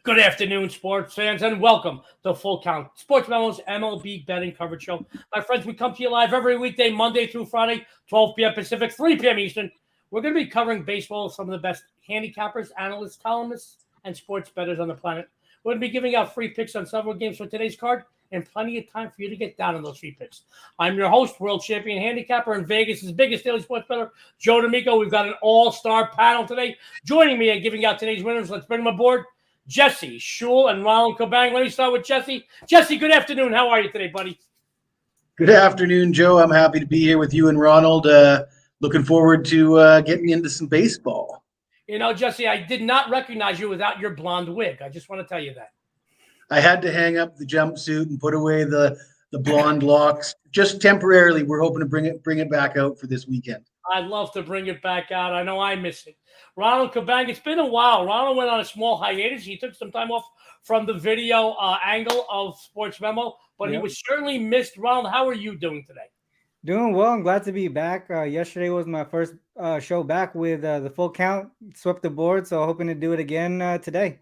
Good afternoon, sports fans, and welcome to Full Count, SportsMemo's MLB betting coverage show. My friends, we come to you live every weekday, Monday through Friday, 12 p.m. Pacific, 3 p.m. Eastern. We're going to be covering baseball with some of the best handicappers, analysts, columnists, and sports bettors on the planet. We're going to be giving out free picks on several games for today's card and plenty of time for you to get down on those free picks. I'm your host, world champion handicapper and Vegas' biggest daily sports bettor, Joe D'Amico. We've got an all-star panel today. Joining me and giving out today's winners, let's bring them aboard. Jesse, Schule, and Ronald Cabang. Let me start with Jesse. Jesse, good afternoon. How are you today, buddy? Good afternoon, Joe. I'm happy to be here with you and Ronald. Looking forward to getting into some baseball. You know, Jesse, I did not recognize you without your blonde wig. I just want to tell you that. I had to hang up the jumpsuit and put away the blonde locks. Just temporarily, we're hoping to bring it back out for this weekend. I'd love to bring it back out. I know I miss it. Ronald Cabang, it's been a while. Ronald went on a small hiatus. He took some time off from the video angle of Sports Memo, but He was certainly missed. Ronald, how are you doing today? Doing well. I'm glad to be back. Yesterday was my first show back with the Full Count. Swept the board, so hoping to do it again today.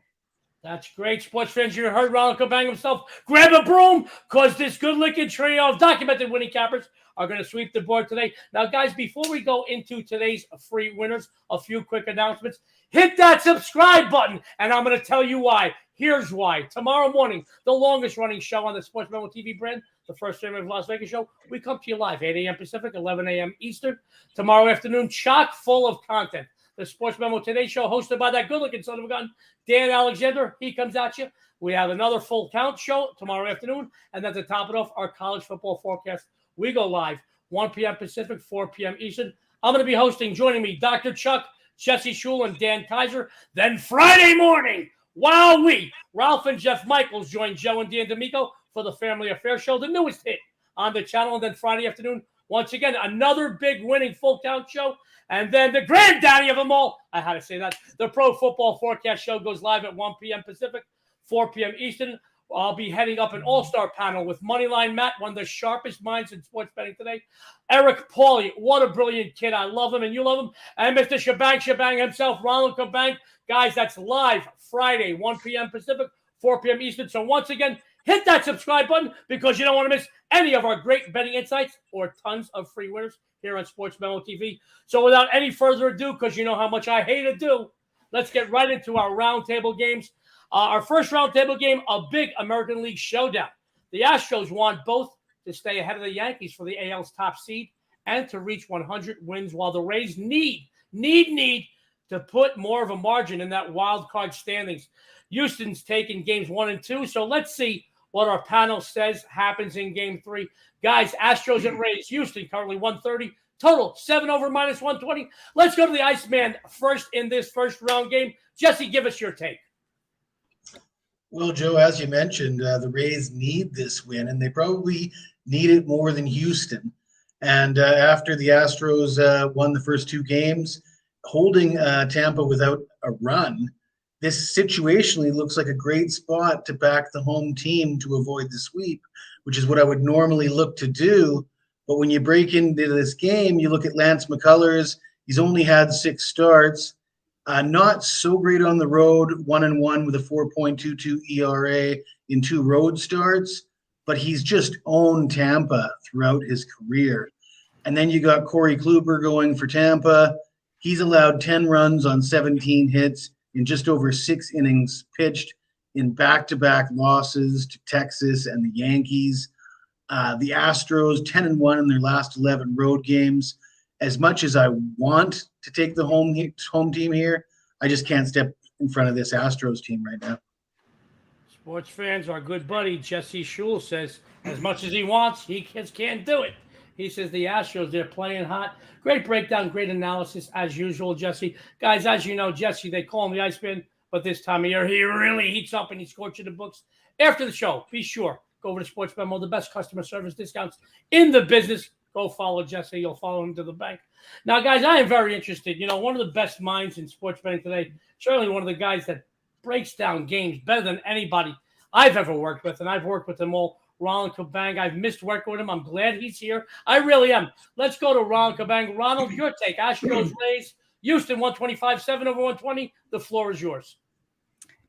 That's great. Sports fans, you heard Ronald Cabang himself. Grab a broom, because this good-looking trio of documented winning cappers are going to sweep the board today. Now, guys, before we go into today's free winners, a few quick announcements. Hit that subscribe button, and I'm going to tell you why. Here's why. Tomorrow morning, the longest-running show on the Sports Memo TV brand, the first Family of Las Vegas show, we come to you live, 8 a.m. Pacific, 11 a.m. Eastern. Tomorrow afternoon, chock full of content. The Sports Memo Today show hosted by that good-looking son of a gun, Dan Alexander. He comes at you. We have another Full Count show tomorrow afternoon. And then to top it off, our college football forecast. We go live 1 p.m. Pacific, 4 p.m. Eastern. I'm going to be hosting, joining me, Dr. Chuck, Jesse Schule, and Dan Kaiser. Then Friday morning, Ralph and Jeff Michaels join Joe and Dan D'Amico for the Family Affair show, the newest hit on the channel. And then Friday afternoon, once again, another big winning Full Count show. And then the granddaddy of them all, I had to say that, the Pro Football Forecast show goes live at 1 p.m. Pacific, 4 p.m. Eastern. I'll be heading up an all-star panel with Moneyline Matt, one of the sharpest minds in sports betting today. Eric Pauly, what a brilliant kid. I love him and you love him. And Mr. Shebang himself, Ronald Cabang. Guys, that's live Friday, 1 p.m. Pacific, 4 p.m. Eastern. So once again, hit that subscribe button because you don't want to miss any of our great betting insights or tons of free winners here on Sports Memo TV. So without any further ado, because you know how much I hate to do, let's get right into our roundtable games. Our first roundtable game, a big American League showdown. The Astros want both to stay ahead of the Yankees for the AL's top seed and to reach 100 wins, while the Rays need to put more of a margin in that wild card standings. Houston's taking games 1 and 2, so let's see what our panel says happens in game 3. Guys, Astros and Rays, Houston currently 130. Total 7 over minus 120. Let's go to the Iceman first in this first round game. Jesse, give us your take. Well, Joe, as you mentioned, the Rays need this win, and they probably need it more than Houston. And after the Astros won the first 2 games, holding Tampa without a run, this situationally looks like a great spot to back the home team to avoid the sweep, which is what I would normally look to do. But when you break into this game, you look at Lance McCullers. He's only had 6 starts. Not so great on the road, 1-1 with a 4.22 ERA in 2 road starts, but he's just owned Tampa throughout his career. And then you got Corey Kluber going for Tampa. He's allowed 10 runs on 17 hits in just over 6 innings pitched in back-to-back losses to Texas and the Yankees. The Astros, 10-1 in their last 11 road games. As much as I want to take the home team here, I just can't step in front of this Astros team right now. Sports fans, our good buddy Jesse Schule says, as much as he wants, he just can't do it. He says the Astros, they're playing hot. Great breakdown, great analysis as usual, Jesse. Guys, as you know, Jesse, they call him the Iceman, but this time of year, he really heats up and he's scorching the books. After the show, be sure, go over to Sports Memo, the best customer service discounts in the business. Go follow Jesse. You'll follow him to the bank. Now, guys, I am very interested. You know, one of the best minds in sports betting today, certainly one of the guys that breaks down games better than anybody I've ever worked with, and I've worked with them all, Ronald Cabang. I've missed working with him. I'm glad he's here. I really am. Let's go to Ronald Cabang. Ronald, your take. Astros, Rays, Houston, 125, 7 over 120. The floor is yours.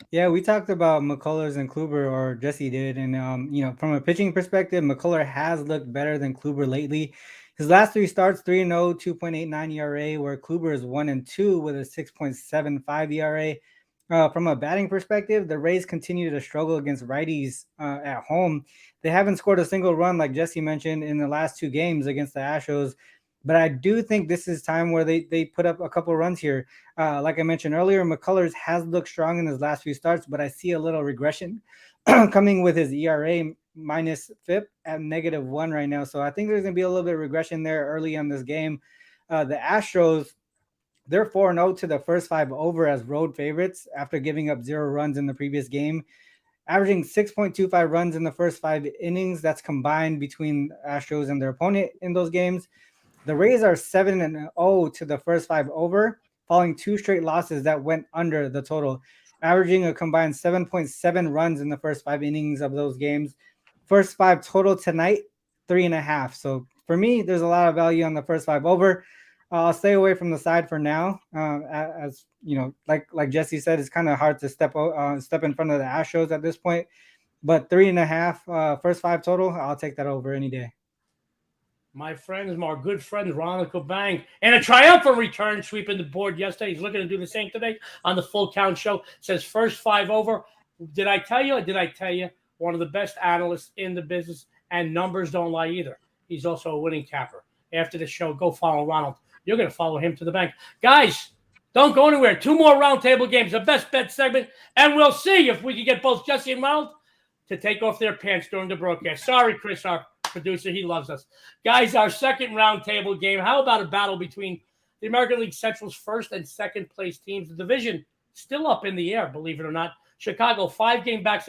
Yeah, we talked about McCullers and Kluber, or Jesse did, and from a pitching perspective, McCuller has looked better than Kluber lately. His last three starts, 3-0, 2.89 ERA, where Kluber is 1-2 with a 6.75 ERA. From a batting perspective, the Rays continue to struggle against righties at home. They haven't scored a single run, like Jesse mentioned, in the last two games against the Astros. But I do think this is time where they put up a couple runs here. Like I mentioned earlier, McCullers has looked strong in his last few starts, but I see a little regression coming with his ERA minus FIP at -1 right now. So I think there's going to be a little bit of regression there early on this game. The Astros, they're 4-0 to the first five over as road favorites after giving up 0 runs in the previous game, averaging 6.25 runs in the first 5 innings. That's combined between Astros and their opponent in those games. The Rays are 7-0 to the first 5 over, following 2 straight losses that went under the total, averaging a combined 7.7 runs in the first 5 innings of those games. First 5 total tonight, 3.5. So for me, there's a lot of value on the first 5 over. I'll stay away from the side for now. As you know, like Jesse said, it's kind of hard to step in front of the Astros at this point. But 3.5 first 5 total, I'll take that over any day. My friends, our good friend Ronald Cabang, and a triumphant return, sweeping the board yesterday. He's looking to do the same today on the Full Count Show. Says first 5 over. Did I tell you? One of the best analysts in the business, and numbers don't lie either. He's also a winning capper. After the show, go follow Ronald. You're going to follow him to the bank. Guys, don't go anywhere. 2 more roundtable games, the best bet segment, and we'll see if we can get both Jesse and Ronald to take off their pants during the broadcast. Sorry, Chris, our producer, he loves us. Guys, our second roundtable game, how about a battle between the American League Central's first and second place teams? The division still up in the air, believe it or not. Chicago, 5 games back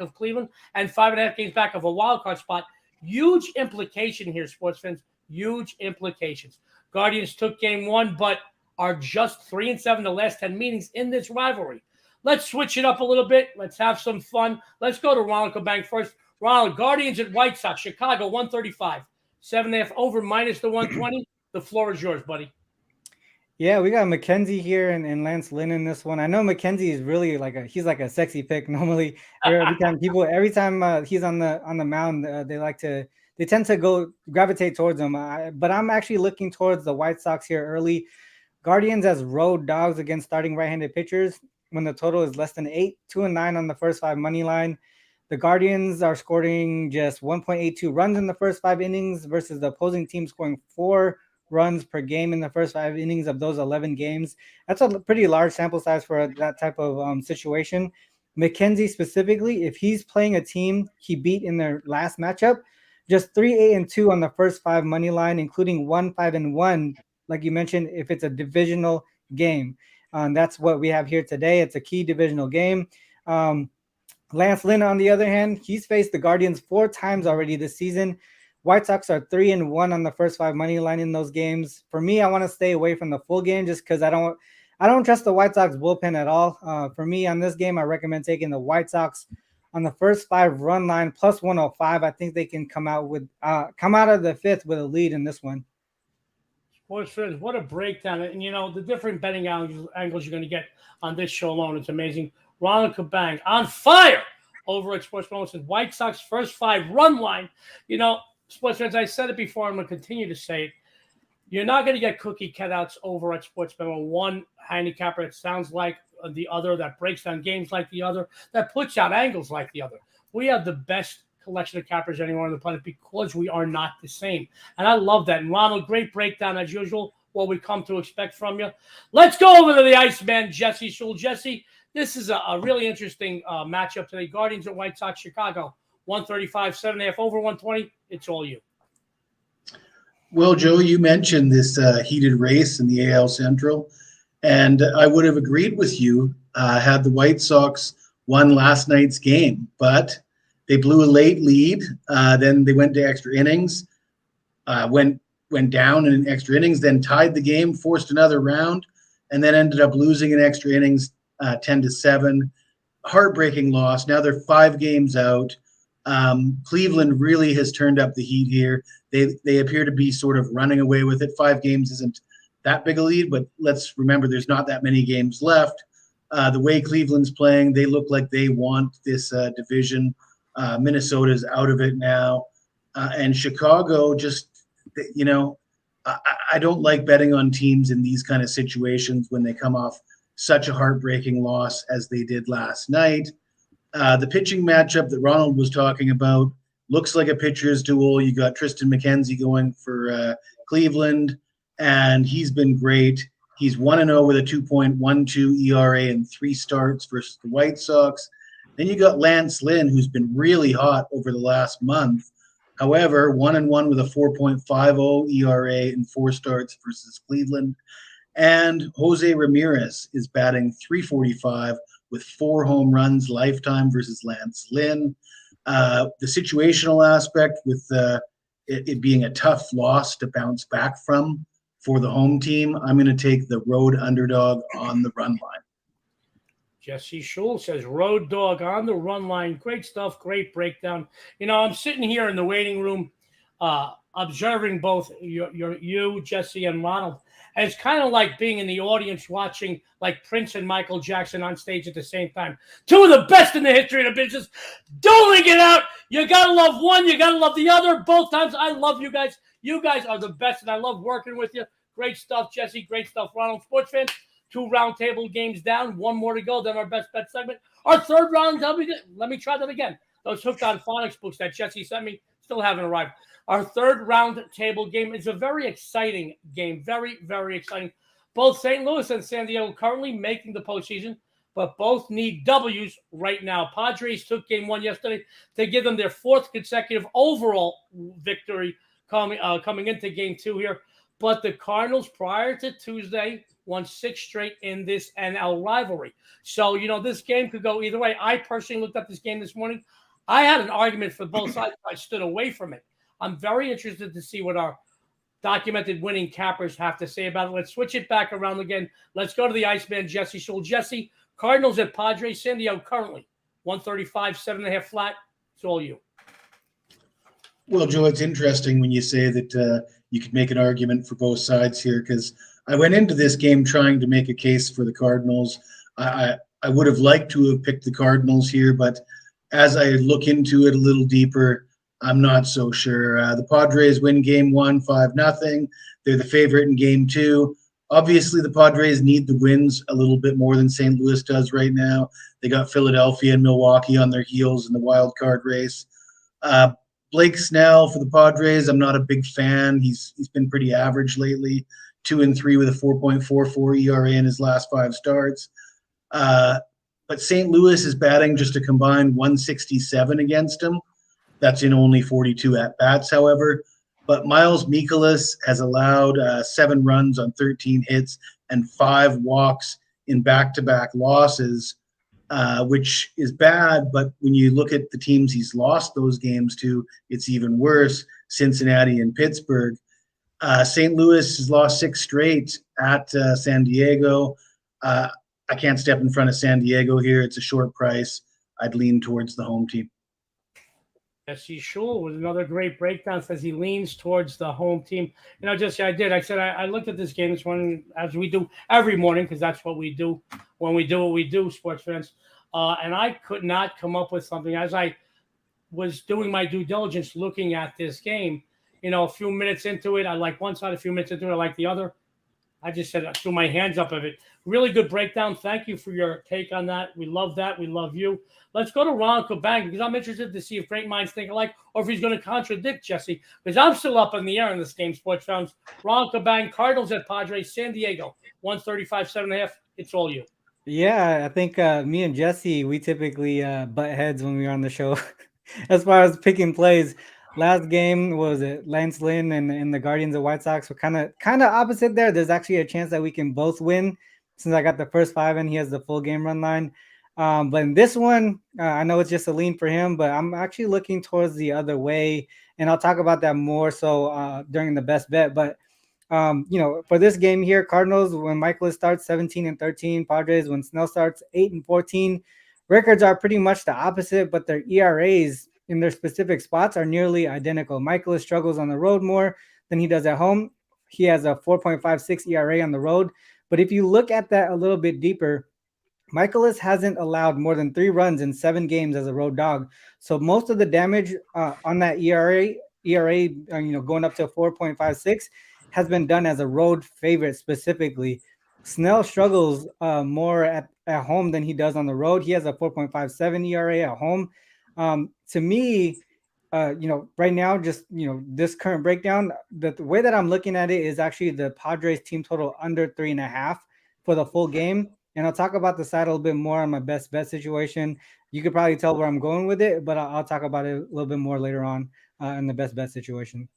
of Cleveland and 5.5 games back of a wild card spot. Huge implication here, sports fans. Huge implications. Guardians took game 1, but are just 3-7 the last 10 meetings in this rivalry. Let's switch it up a little bit. Let's have some fun. Let's go to Ronald Cabang first. Ronald, Guardians at White Sox, Chicago, 135. 7.5 over minus the 120. The floor is yours, buddy. Yeah, we got McKenzie here and Lance Lynn in this one. I know McKenzie is really he's like a sexy pick normally. Every time he's on the mound, they tend to gravitate towards him. But I'm actually looking towards the White Sox here early. Guardians as road dogs against starting right-handed pitchers when the total is less than 8, 2-9 on the first 5 money line. The Guardians are scoring just 1.82 runs in the first 5 innings versus the opposing team scoring 4 runs per game in the first 5 innings of those 11 games. That's a pretty large sample size for that type of situation. McKenzie specifically, if he's playing a team he beat in their last matchup, just 3-8-2 on the first 5 money line, including 1-5-1, like you mentioned, if it's a divisional game. That's what we have here today. It's a key divisional game. Lance Lynn, on the other hand, he's faced the Guardians 4 times already this season. White Sox are 3-1 on the first 5 money line in those games. For me, I want to stay away from the full game just because I don't trust the White Sox bullpen at all. For me, on this game, I recommend taking the White Sox on the first 5 run line plus 105. I think they can come out of the 5th with a lead in this one. Sports friends, what a breakdown. And, the different betting angles you're going to get on this show alone. It's amazing. Ronald Cabang on fire over at SportsMemo. Says White Sox first 5 run line. Sports friends, I said it before. I'm going to continue to say it. You're not going to get cookie cutouts over at SportsMemo. One handicapper that sounds like the other, that breaks down games like the other, that puts out angles like the other. We have the best collection of cappers anywhere on the planet because we are not the same. And I love that. And Ronald, great breakdown as usual, what we come to expect from you. Let's go over to the Iceman, Jesse Schule. Jesse, this is a really interesting matchup today. Guardians at White Sox, Chicago, 135, 7.5 over 120. It's all you. Well, Joe, you mentioned this heated race in the AL Central, and I would have agreed with you had the White Sox won last night's game, but they blew a late lead. Then they went to extra innings, went down in extra innings, then tied the game, forced another round, and then ended up losing in extra innings 10-7. Heartbreaking loss. Now they're 5 games out. Cleveland really has turned up the heat here. They appear to be sort of running away with it. 5 games isn't that big a lead, but let's remember there's not that many games left. The way Cleveland's playing, they look like they want this division. Minnesota's out of it now. And Chicago just, I don't like betting on teams in these kind of situations when they come off such a heartbreaking loss as they did last night. The pitching matchup that Ronald was talking about looks like a pitcher's duel. You got Tristan McKenzie going for Cleveland, and he's been great. He's 1-0 with a 2.12 ERA in 3 starts versus the White Sox. Then you got Lance Lynn, who's been really hot over the last month. However, 1-1 with a 4.50 ERA in 4 starts versus Cleveland. And Jose Ramirez is batting .345 with 4 home runs lifetime versus Lance Lynn. The situational aspect with it being a tough loss to bounce back from for the home team, I'm going to take the road underdog on the run line. Jesse Schule says road dog on the run line. Great stuff. Great breakdown. I'm sitting here in the waiting room observing both you, Jesse, and Ronald. And it's kind of like being in the audience watching like Prince and Michael Jackson on stage at the same time. 2 of the best in the history of the business. Dueling it out. You got to love one. You got to love the other. Both times. I love you guys. You guys are the best, and I love working with you. Great stuff, Jesse. Great stuff, Ronald. Sports fans, 2 roundtable games down. 1 more to go. Then our best bet segment. Our third round. Let me try that again. Those Hooked on Phonics books that Jesse sent me still haven't arrived. Our third round table game is a very exciting game. Very, very exciting. Both St. Louis and San Diego currently making the postseason, but both need W's right now. Padres took game 1 yesterday to give them their 4th consecutive overall victory coming into game 2 here. But the Cardinals, prior to Tuesday, won 6 straight in this NL rivalry. So, this game could go either way. I personally looked at this game this morning. I had an argument for both sides. I stood away from it. I'm very interested to see what our documented winning cappers have to say about it. Let's switch it back around again. Let's go to the Iceman, Jesse Schule. Jesse, Cardinals at Padres. San Diego currently 135, 7.5 flat. It's all you. Well, Joe, it's interesting when you say that you could make an argument for both sides here, because I went into this game trying to make a case for the Cardinals. I would have liked to have picked the Cardinals here, but as I look into it a little deeper, I'm not so sure. The Padres win game 1, 5-0. They're the favorite in game 2. Obviously, the Padres need the wins a little bit more than St. Louis does right now. They got Philadelphia and Milwaukee on their heels in the wild card race. Blake Snell for the Padres, I'm not a big fan. He's been pretty average lately. 2-3 with a 4.44 ERA in his last 5 starts. But St. Louis is batting just a combined 167 against him. That's in only 42 at-bats, however. But Miles Mikolas has allowed 7 runs on 13 hits and 5 walks in back-to-back losses, which is bad. But when you look at the teams he's lost those games to, it's even worse, Cincinnati and Pittsburgh. St. Louis has lost 6 straight at San Diego. I can't step in front of San Diego here. It's a short price. I'd lean towards the home team. Jesse Schule with another great breakdown, says he leans towards the home team. Jesse, I did. I said I looked at this game this morning, as we do every morning, because that's what we do when we do what we do, sports fans. And I could not come up with something. As I was doing my due diligence looking at this game, a few minutes into it, I like one side. A few minutes into it, I like the other. I just said I threw my hands up of it. Really good breakdown. Thank you for your take on that. We love that. We love you. Let's go to Ronald Cabang, because I'm interested to see if great minds think alike or if he's going to contradict Jesse, because I'm still up in the air in this game, sports fans. Ronald Cabang, Cardinals at Padres, San Diego, 135, 7.5. It's all you. Yeah, I think me and Jesse, we typically butt heads when we're on the show as far as picking plays. Last game was it Lance Lynn and the Guardians of White Sox were kind of opposite there. There's actually a chance that we can both win since I got the first 5 and he has the full game run line. But in this one, I know it's just a lean for him, but I'm actually looking towards the other way, and I'll talk about that more so during the best bet. But for this game here, Cardinals when Michaelis starts 17-13, Padres when Snell starts 8-14. Records are pretty much the opposite, but their ERAs in their specific spots are nearly identical. Michaelis struggles on the road more than he does at home. He has a 4.56 ERA on the road. But if you look at that a little bit deeper, Michaelis hasn't allowed more than 3 runs in 7 games as a road dog. So most of the damage on that ERA, going up to 4.56 has been done as a road favorite specifically. Snell struggles more at home than he does on the road. He has a 4.57 ERA at home. To me, right now, just this current breakdown, the way that I'm looking at it is actually the Padres team total under 3.5 for the full game. And I'll talk about the side a little bit more on my best bet situation. You could probably tell where I'm going with it, but I'll talk about it a little bit more later on in the best bet situation.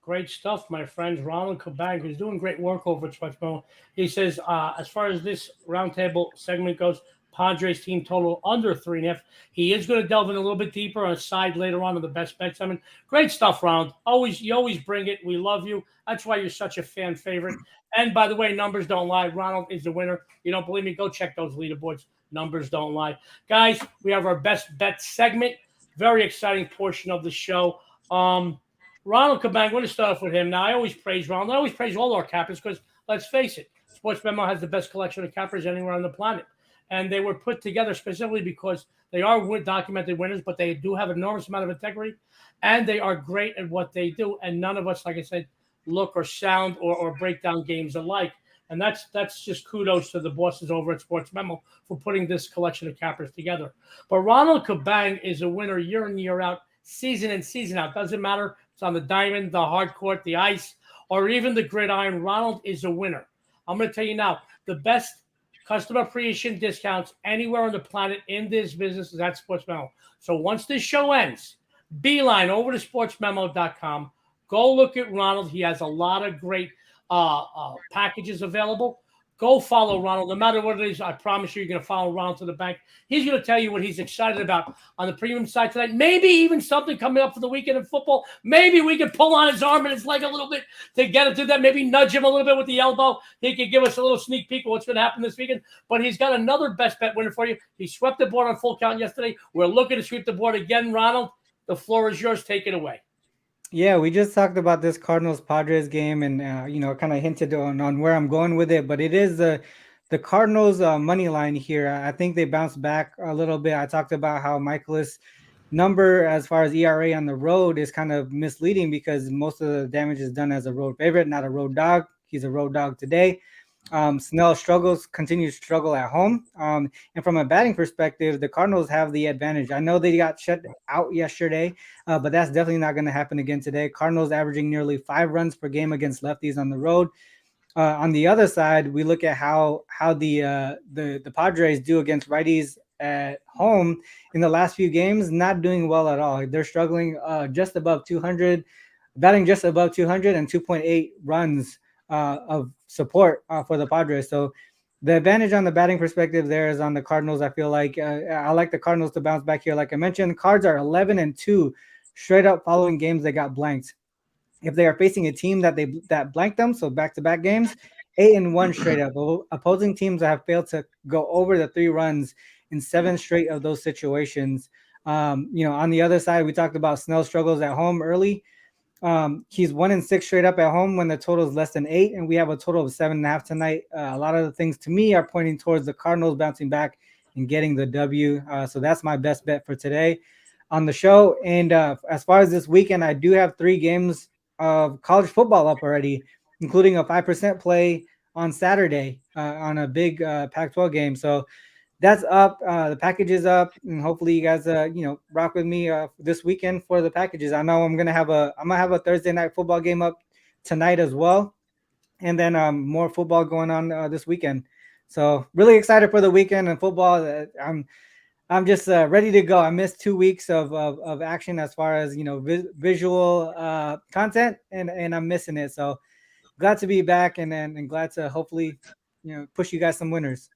Great stuff, my friends. Ronald Cabang, who's doing great work over at SportsMemo. He says, as far as this roundtable segment goes, Padres team total under 3.5. He is going to delve in a little bit deeper on a side later on the best bets. I mean, great stuff, Ronald. You always bring it. We love you. That's why you're such a fan favorite. And by the way, numbers don't lie. Ronald is the winner. You don't believe me? Go check those leaderboards. Numbers don't lie. Guys, we have our best bet segment. Very exciting portion of the show. Ronald Cabang, I'm going to start off with him. Now, I always praise Ronald. I always praise all our cappers because, let's face it, SportsMemo has the best collection of cappers anywhere on the planet. And they were put together specifically because they are documented winners, but they do have an enormous amount of integrity, and they are great at what they do. And none of us, like I said, look or sound or break down games alike. And that's just kudos to the bosses over at SportsMemo for putting this collection of cappers together. But Ronald Cabang is a winner year in, year out, season in, season out. Doesn't matter. It's on the diamond, the hard court, the ice, or even the gridiron. Ronald is a winner. I'm going to tell you now, the best customer appreciation discounts anywhere on the planet in this business is at SportsMemo. So once this show ends, beeline over to sportsmemo.com. Go look at Ronald. He has a lot of great packages available. Go follow Ronald. No matter what it is, I promise you're going to follow Ronald to the bank. He's going to tell you what he's excited about on the premium side tonight. Maybe even something coming up for the weekend in football. Maybe we can pull on his arm and his leg a little bit to get him to that. Maybe nudge him a little bit with the elbow. He could give us a little sneak peek of what's going to happen this weekend. But he's got another best bet winner for you. He swept the board on full count yesterday. We're looking to sweep the board again, Ronald. The floor is yours. Take it away. Yeah, we just talked about this Cardinals Padres game, and kind of hinted on where I'm going with it. But it is the Cardinals money line here. I think they bounced back a little bit. I talked about how Michaelis number as far as ERA on the road is kind of misleading because most of the damage is done as a road favorite, not a road dog. He's a road dog today. Snell continues to struggle at home. And from a batting perspective, the Cardinals have the advantage. I know they got shut out yesterday, but that's definitely not going to happen again today. Cardinals averaging nearly 5 runs per game against lefties on the road. On the other side, we look at how the Padres do against righties at home in the last few games, not doing well at all. They're struggling just above 200, batting just above 200 and 2.8 runs of support for the Padres. So the advantage on the batting perspective there is on the Cardinals. I feel like I like the Cardinals to bounce back here. Like I mentioned, Cards are 11-2 straight up following games they got blanked. If they are facing a team that blanked them, so back-to-back games, 8-1 straight up. Opposing teams have failed to go over the 3 runs in 7 straight of those situations. On the other side, we talked about Snell struggles at home early. He's 1-6 straight up at home when the total is less than 8, and we have a total of 7.5 tonight. A lot of the things to me are pointing towards the Cardinals bouncing back and getting the W. So that's my best bet for today on the show. And as far as this weekend, I do have 3 games of college football up already, including a 5% play on Saturday on a big Pac-12 game. So that's up. The package is up, and hopefully you guys, rock with me this weekend for the packages. I know I'm gonna have a Thursday night football game up tonight as well, and then more football going on this weekend. So really excited for the weekend and football. I'm just ready to go. I missed 2 weeks of action as far as visual content, and I'm missing it. So glad to be back, and glad to hopefully push you guys some winners.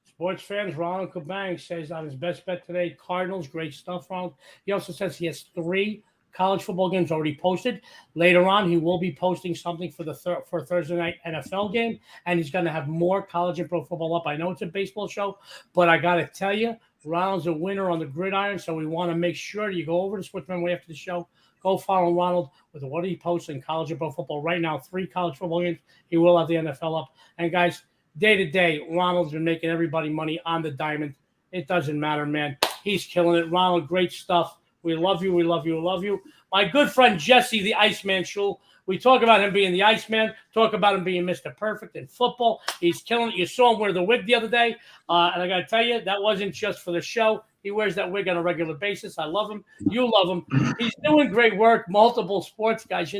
Sports fans, Ronald Cabang says on his best bet today, Cardinals. Great stuff, Ronald. He also says he has 3 college football games already posted. Later on, he will be posting something for for Thursday night NFL game, and he's going to have more college and pro football up. I know it's a baseball show, but I got to tell you, Ronald's a winner on the gridiron, so we want to make sure you go over to SportsMemo after the show. Go follow Ronald with what he posts in college and pro football right now. 3 college football games. He will have the NFL up. And guys, day to day, Ronald's been making everybody money on the diamond. It doesn't matter, man. He's killing it. Ronald, great stuff. We love you. We love you. We love you. My good friend Jesse, the Iceman Schule. We talk about him being the Iceman, talk about him being Mr. Perfect in football. He's killing it. You saw him wear the wig the other day. And I got to tell you, that wasn't just for the show. He wears that wig on a regular basis. I love him. You love him. He's doing great work, multiple sports guys.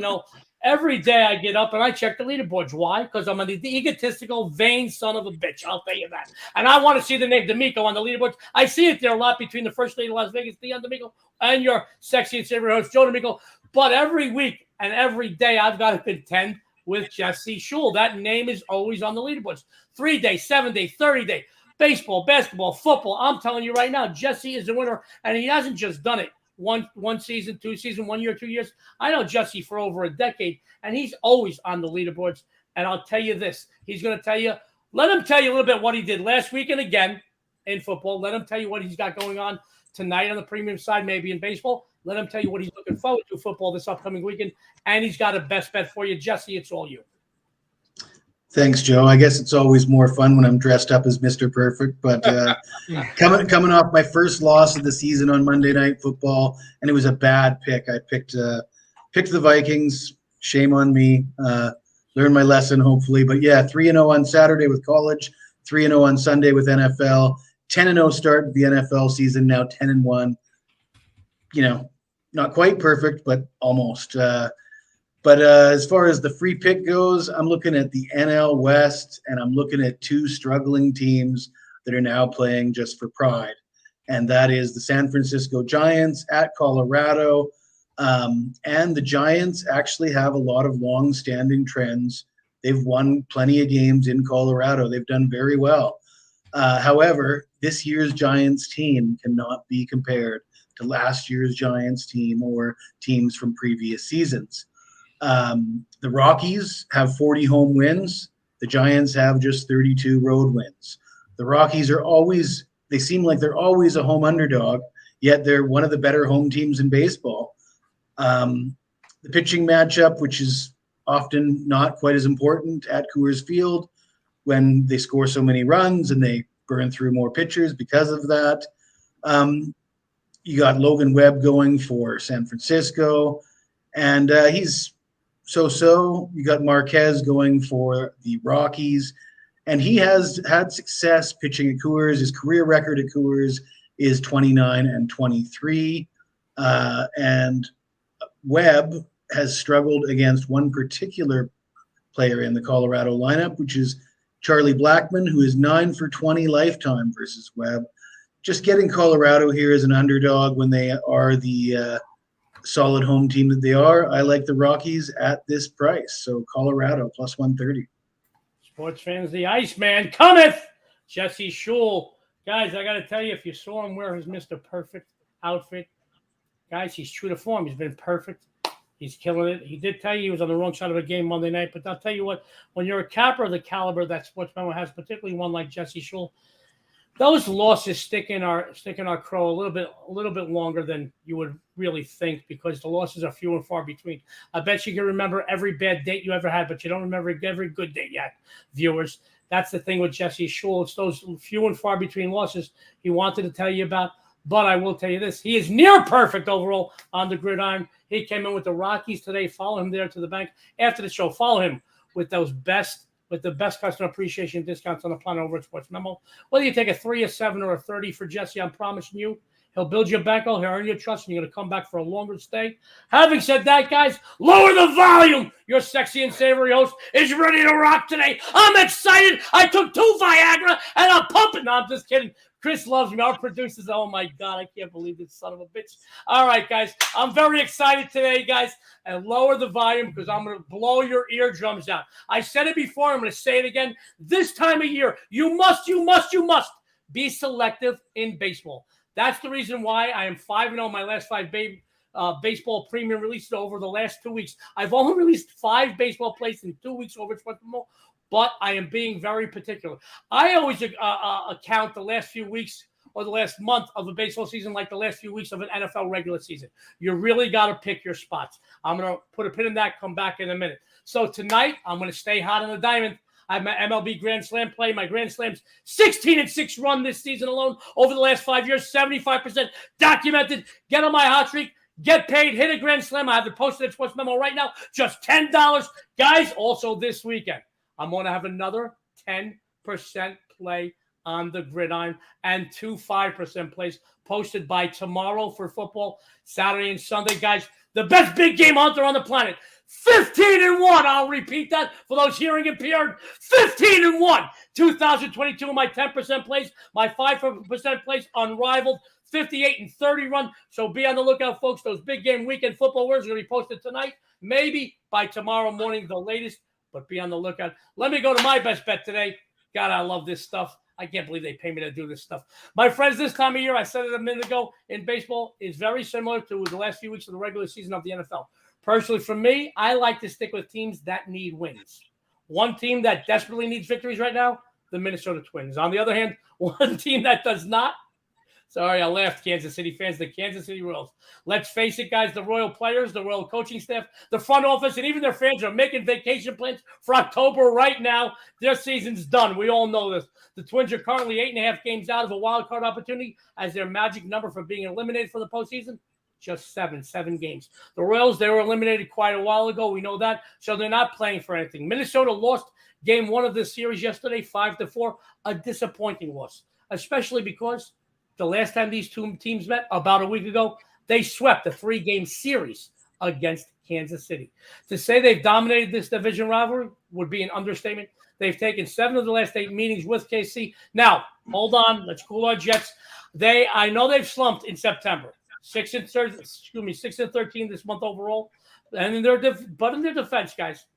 Every day I get up and I check the leaderboards. Why? Because I'm an egotistical, vain son of a bitch. I'll tell you that. And I want to see the name D'Amico on the leaderboards. I see it there a lot between the first lady of Las Vegas, Dion D'Amico, and your sexy and savory host, Joe D'Amico. But every week and every day I've got to contend with Jesse Schule. That name is always on the leaderboards. 3-day, 7-day, 30-day. Baseball, basketball, football. I'm telling you right now, Jesse is the winner. And he hasn't just done it. One season, 2 seasons, 1 year, 2 years. I know Jesse for over a decade, and he's always on the leaderboards. And I'll tell you this. He's going to tell you, let him tell you a little bit what he did last week and again in football. Let him tell you what he's got going on tonight on the premium side, maybe in baseball. Let him tell you what he's looking forward to football this upcoming weekend. And he's got a best bet for you. Jesse, it's all you. Thanks, Joe. I guess it's always more fun when I'm dressed up as Mr. Perfect. But coming off my first loss of the season on Monday Night Football, and it was a bad pick. I picked the Vikings. Shame on me. Learned my lesson, hopefully. But yeah, 3-0 on Saturday with college, 3-0 on Sunday with NFL, 10-0 start of the NFL season. Now 10-1. Not quite perfect, but almost. But as far as the free pick goes, I'm looking at the NL West, and I'm looking at 2 struggling teams that are now playing just for pride. And that is the San Francisco Giants at Colorado. And the Giants actually have a lot of long-standing trends. They've won plenty of games in Colorado. They've done very well. However, this year's Giants team cannot be compared to last year's Giants team or teams from previous seasons. The Rockies have 40 home wins. The Giants have just 32 road wins. The Rockies they seem like they're always a home underdog, yet they're one of the better home teams in baseball. The pitching matchup, which is often not quite as important at Coors Field when they score so many runs and they burn through more pitchers because of that. You got Logan Webb going for San Francisco, and he's so. You got Marquez going for the Rockies, and he has had success pitching at Coors. His career record at Coors is 29-23, and Webb has struggled against one particular player in the Colorado lineup, which is Charlie Blackmon, who is 9 for 20 lifetime versus Webb. Just getting Colorado here as an underdog when they are the solid home team that they are. I like the Rockies at this price. So Colorado plus 130. Sports fans, the Iceman cometh. Jesse Schule. Guys, I got to tell you, if you saw him wear his Mr. Perfect outfit, guys, he's true to form. He's been perfect. He's killing it. He did tell you he was on the wrong side of a game Monday night, but I'll tell you what, when you're a capper of the caliber that SportsMemo has, particularly one like Jesse Schule, those losses stick in our crow a little bit longer than you would really think, because the losses are few and far between. I bet you can remember every bad date you ever had, but you don't remember every good date yet, viewers. That's the thing with Jesse Schule. It's those few and far between losses he wanted to tell you about. But I will tell you this, he is near perfect overall on the gridiron. He came in with the Rockies today. Follow him there to the bank. After the show, follow him with the best customer appreciation discounts on the planet over at SportsMemo. Whether you take a 3, a 7, or a 30 for Jesse, I'm promising you, he'll build your bankroll, he'll earn your trust, and you're going to come back for a longer stay. Having said that, guys, lower the volume. Your sexy and savory host is ready to rock today. I'm excited. I took 2 Viagra, and I'm pumping. No, I'm just kidding. Chris loves me. Our producers, oh, my God, I can't believe this son of a bitch. All right, guys, I'm very excited today, guys. And lower the volume because I'm going to blow your eardrums out. I said it before. I'm going to say it again. This time of year, you must be selective in baseball. That's the reason why I am 5-0 my last 5 baseball premium releases over the last 2 weeks. I've only released 5 baseball plays in 2 weeks over SportsMemo, but I am being very particular. I always account the last few weeks or the last month of a baseball season like the last few weeks of an NFL regular season. You really got to pick your spots. I'm going to put a pin in that, come back in a minute. So tonight, I'm going to stay hot on the diamond. I have my MLB Grand Slam play. My Grand Slam's 16-6 run this season alone over the last 5 years, 75% documented. Get on my hot streak. Get paid. Hit a Grand Slam. I have it posted at SportsMemo right now. Just $10. Guys, also this weekend, I'm going to have another 10% play on the gridiron and 2 5% plays posted by tomorrow for football, Saturday and Sunday. Guys, the best big game hunter on the planet. 15-1. I'll repeat that for those hearing impaired. 15-1. 2022 in my 10% plays. My 5% plays unrivaled. 58-30 run. So be on the lookout, folks. Those big game weekend football words are going to be posted tonight. Maybe by tomorrow morning, the latest. But be on the lookout. Let me go to my best bet today. God, I love this stuff. I can't believe they pay me to do this stuff. My friends, this time of year, I said it a minute ago, in baseball, is very similar to the last few weeks of the regular season of the NFL. Personally, for me, I like to stick with teams that need wins. One team that desperately needs victories right now, the Minnesota Twins. On the other hand, one team that does not, sorry, I laughed, Kansas City fans, the Kansas City Royals. Let's face it, guys, the Royal players, the Royal coaching staff, the front office, and even their fans are making vacation plans for October right now. Their season's done. We all know this. The Twins are currently 8.5 games out of a wild card opportunity as their magic number for being eliminated from the postseason. Just seven games. The Royals, they were eliminated quite a while ago. We know that. So they're not playing for anything. Minnesota lost game 1 of this series yesterday, 5-4. A disappointing loss, especially because the last time these two teams met, about a week ago, they swept a 3-game series against Kansas City. To say they've dominated this division rivalry would be an understatement. They've taken 7 of the last 8 meetings with KC. Now, hold on. Let's cool our jets. I know they've slumped in September. 6-13 this month overall. And in their defense, guys,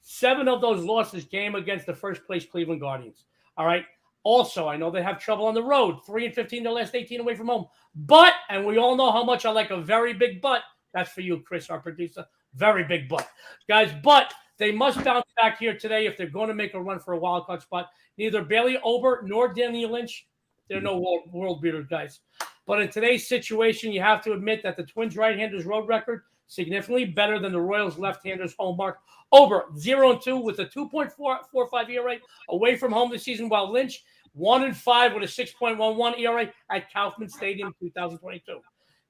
7 of those losses came against the first place Cleveland Guardians. All right. Also, I know they have trouble on the road. 3-15 their last 18 away from home. But, and we all know how much I like a very big but. That's for you, Chris, our producer. Very big but. Guys, but they must bounce back here today if they're going to make a run for a wild card spot. Neither Bailey Ober nor Danny Lynch, they're no world beaters, guys. But in today's situation, you have to admit that the Twins' right-handers' road record significantly better than the Royals' left-handers' home mark. Ober, 0-2 with a 2.45 ERA away from home this season, while Lynch, 1-5 with a 6.11 ERA at Kauffman Stadium 2022.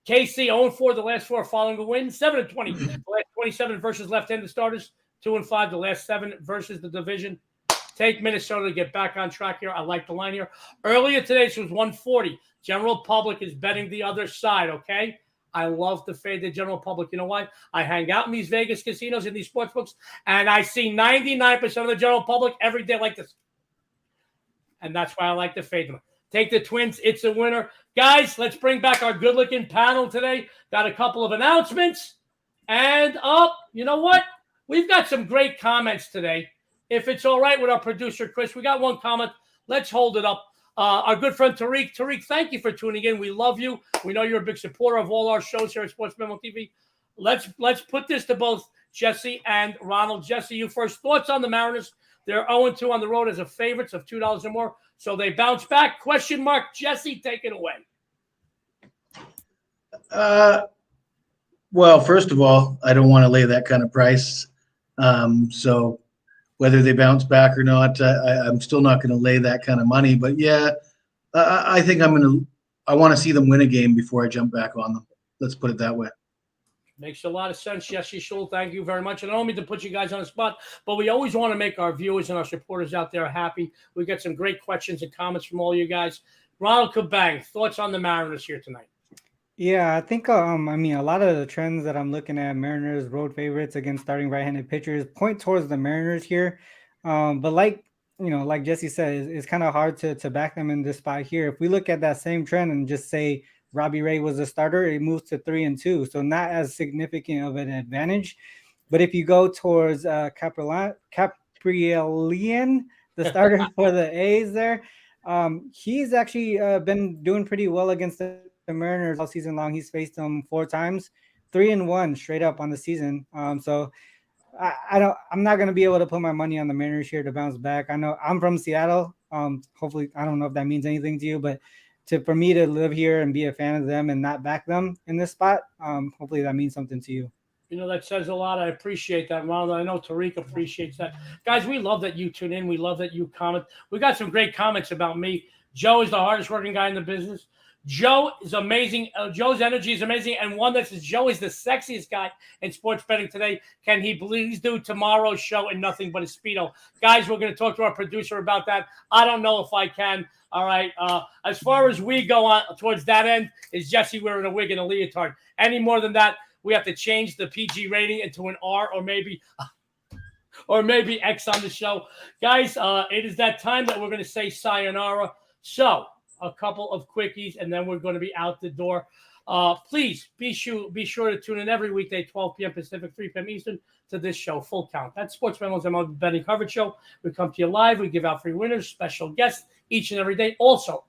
KC, 0-4 the last 4 following a win, 7-20 the last 27 versus left-handed starters, 2-5 the last 7 versus the division. Take Minnesota to get back on track here. I like the line here. Earlier today, this was 140. General public is betting the other side, okay? I love to fade the general public. You know why? I hang out in these Vegas casinos, in these sports books, and I see 99% of the general public every day like this. And that's why I like to fade them. Take the Twins. It's a winner. Guys, let's bring back our good-looking panel today. Got a couple of announcements. And, you know what? We've got some great comments today. If it's all right with our producer, Chris, we got one comment. Let's hold it up. Our good friend Tariq. Tariq, thank you for tuning in. We love you. We know you're a big supporter of all our shows here at SportsMemo TV. Let's put this to both Jesse and Ronald. Jesse, you first. Thoughts on the Mariners? They're 0-2 on the road as a favorites of $2 or more. So they bounce back. Question mark. Jesse, take it away. Well, first of all, I don't want to lay that kind of price. So whether they bounce back or not, I'm still not going to lay that kind of money. But yeah, I think I want to see them win a game before I jump back on them. Let's put it that way. Makes a lot of sense, Jesse Schule. Thank you very much. And I don't mean to put you guys on the spot, but we always want to make our viewers and our supporters out there happy. We got some great questions and comments from all you guys. Ronald Cabang, thoughts on the Mariners here tonight? Yeah, I think a lot of the trends that I'm looking at, Mariners road favorites against starting right-handed pitchers, point towards the Mariners here. But like Jesse said, it's kind of hard to back them in this spot here. If we look at that same trend and just say Robbie Ray was a starter, it moves to 3-2, so not as significant of an advantage. But if you go towards Caprielian, the starter for the A's there, he's actually been doing pretty well against the Mariners all season long. He's faced them 4 times, 3-1 straight up on the season. So I'm not going to be able to put my money on the Mariners here to bounce back. I know I'm from Seattle. Hopefully, I don't know if that means anything to you, but for me to live here and be a fan of them and not back them in this spot, hopefully that means something to you. You know, that says a lot. I appreciate that, Ronald. I know Tariq appreciates that. Guys, we love that you tune in. We love that you comment. We got some great comments about me. Joe is the hardest working guy in the business. Joe is amazing. Joe's energy is amazing. And one that says Joe is the sexiest guy in sports betting today. Can he please do tomorrow's show in nothing but a Speedo? Guys, we're going to talk to our producer about that. I don't know if I can. All right. As far as we go on towards that end, is Jesse wearing a wig and a leotard. Any more than that, we have to change the PG rating into an R or maybe X on the show. Guys, it is that time that we're going to say sayonara. So a couple of quickies, and then we're going to be out the door. Please be sure to tune in every weekday, 12 p.m. Pacific, 3 p.m. Eastern, to this show, Full Count. That's SportsMemo's MLB betting coverage show. We come to you live. We give out free winners, special guests each and every day. Also,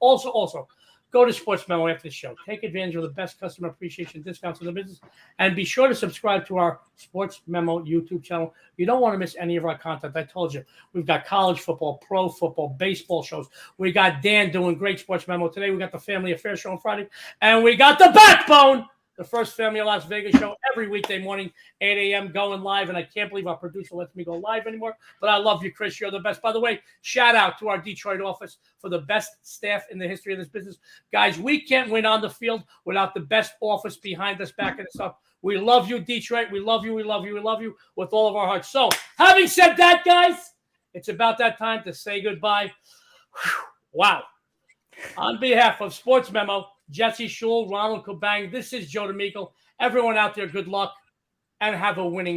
go to Sports Memo after the show. Take advantage of the best customer appreciation discounts in the business. And be sure to subscribe to our Sports Memo YouTube channel. You don't want to miss any of our content. I told you, we've got college football, pro football, baseball shows. We got Dan doing great Sports Memo today. We got the Family Affairs show on Friday. And we got The Backbone, the first Family of Las Vegas show every weekday morning, 8 a.m. going live. And I can't believe our producer lets me go live anymore. But I love you, Chris. You're the best. By the way, shout out to our Detroit office for the best staff in the history of this business. Guys, we can't win on the field without the best office behind us, backing us up. We love you, Detroit. We love you. We love you. We love you with all of our hearts. So, having said that, guys, it's about that time to say goodbye. Wow. On behalf of Sports Memo, Jesse Schule, Ronald Cabang, this is Joe D'Amico. Everyone out there, good luck and have a winning